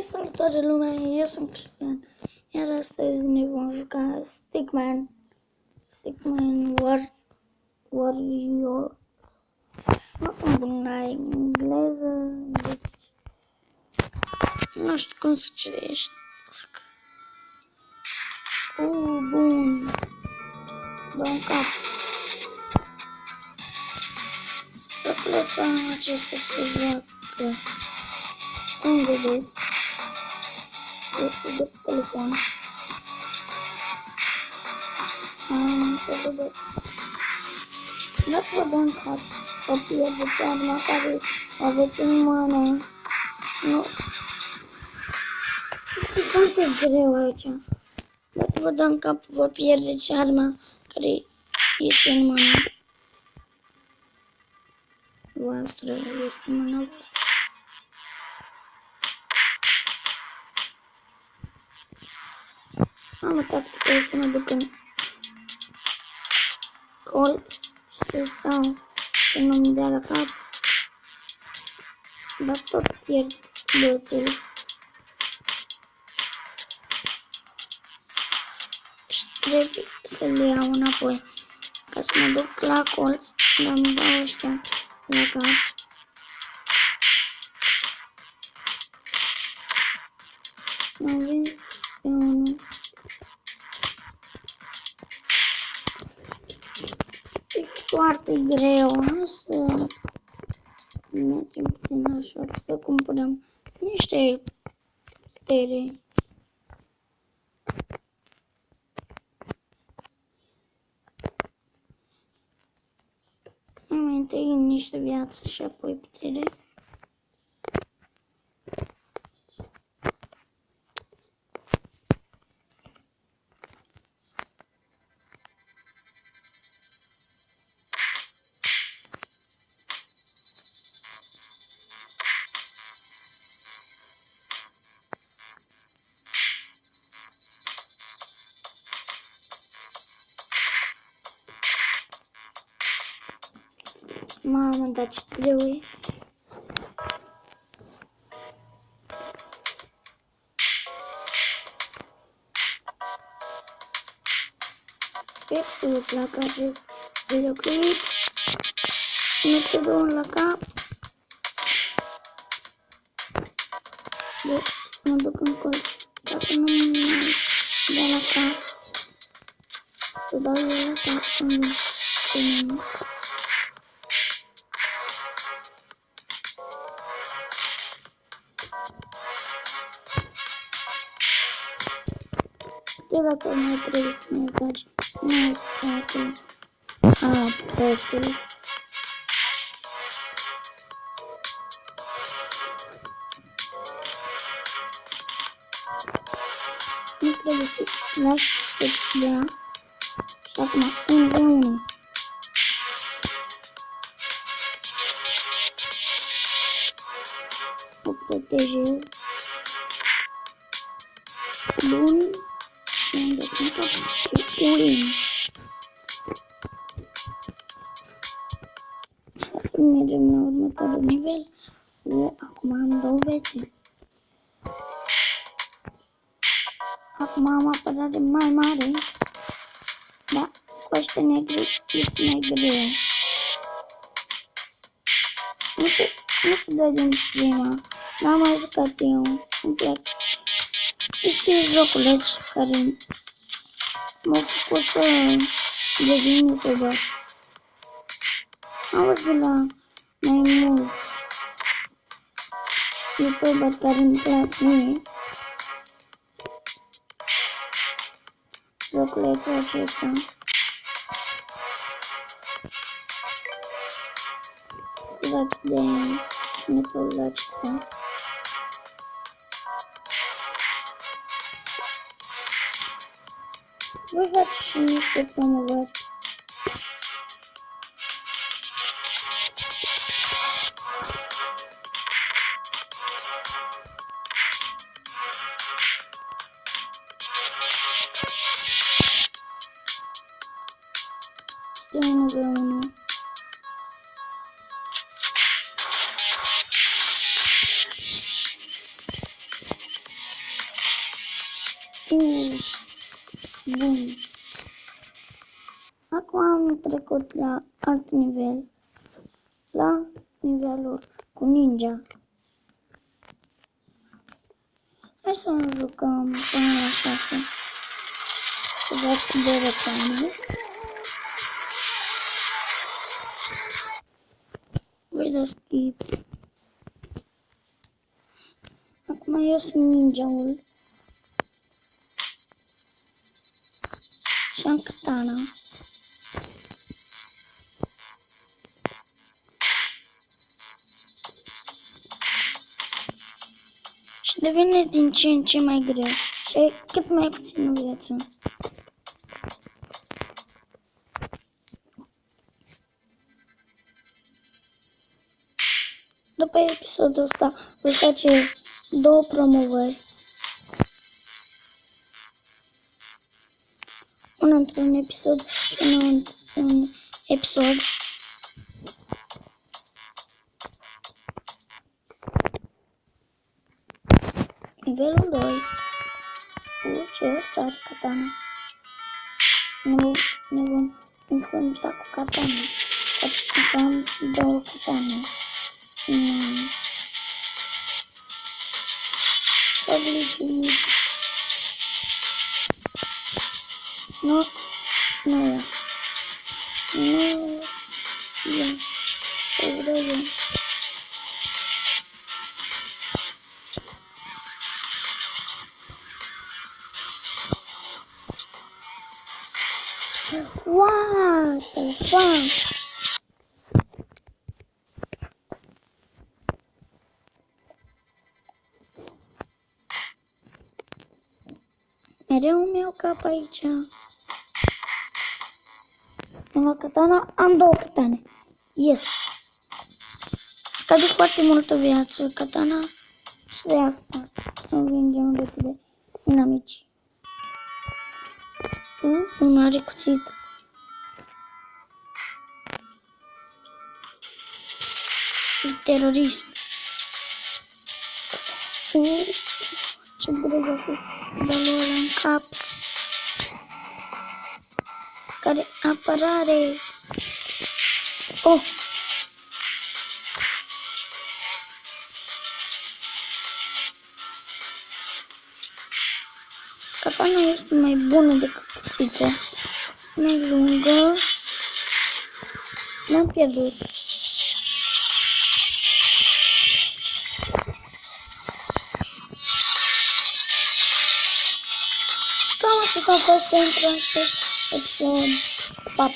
Salutare lumea, eu sunt Cristian, iar astăzi ne vom juca Stickman Warrior. Nu sunt bun la engleză, deci nu știu cum să citești. Bun, dă un cap. Joculeța acesta se joacă cum vedeți, este de telefon. Dacă vă dă în cap, o pierdeți arma care o aveți în mână. Nu. Este foarte greu aici. Dacă vă dă în cap, vă pierdeți arma care este în mână voastră, este în mâna voastră. Am o tactică să mă duc în colț și să stau să nu-mi dea la cap, dar tot pierd bățul. Și trebuie să le iau înapoi ca să mă duc la colț, dar îmi dau ăștia la cap. Am vins pe unul. E foarte greu, să mergem puțin așa, să cumpărăm niște putere. Mai întâi niște viață și apoi putere. Mamă, dar ce greu e. Sper să vă placă acest videoclip. Mete două la cap. Deci să mă duc în colț ca să nu mai dea la cap. Să dau eu la cap când vin pe mine. Deodată mai trebuie să ne faci. Nu să acolo. Prostul. Nu trebuie să lași să-ți dea. Și acum, 1v1. O protejez. Bun. I-am dat în cap și win. Hai să mergem la următorul nivel. Acum am două bețe. Acum am apărare mai mare. Da, cu ăștia negri este mai greu. Nu-ți dă din prima. N-am mai jucat eu. Îmi place. Este joculeț care m-a făcut să devin YouTuber. Am văzut la mai mulți YouTuberi care îmi plac mie joculețul acesta. Scuzați de sunetul acesta. Voi face și niște promovări. Este 1v1. Bun. Acum am trecut la alt nivel. La nivelul cu ninja. Hai să nu jucăm până la 6. Scuzați de reclame. Voi da skip. Acum eu sunt ninja-ul. Și am katana. Și devine din ce în ce mai greu. Și ai cât mai puțină viață. După episodul ăsta voi face 2 promovări. Una într-un episod și una într-un episod. Nivelul 2. Ce ăsta are katana. Ne vom înfrunta cu katana. O să am 2 katane. S-a glitchit. Nu e. Nu e. Să vreau eu. What the fuck? Mereu îmi iau cap aici. Am luat katana, am 2 katane. Yes. Scade foarte multă viață katana și de asta învingem repede inamici. Un are cuțit. E terorist. Ce greu va fi dă-l ăla în cap. Care apărare. Oh! Katana este mai bună decât cuțitul. Mai lungă. N-am pierdut. Cam atât a fost pentru acest episod. Pa, pa!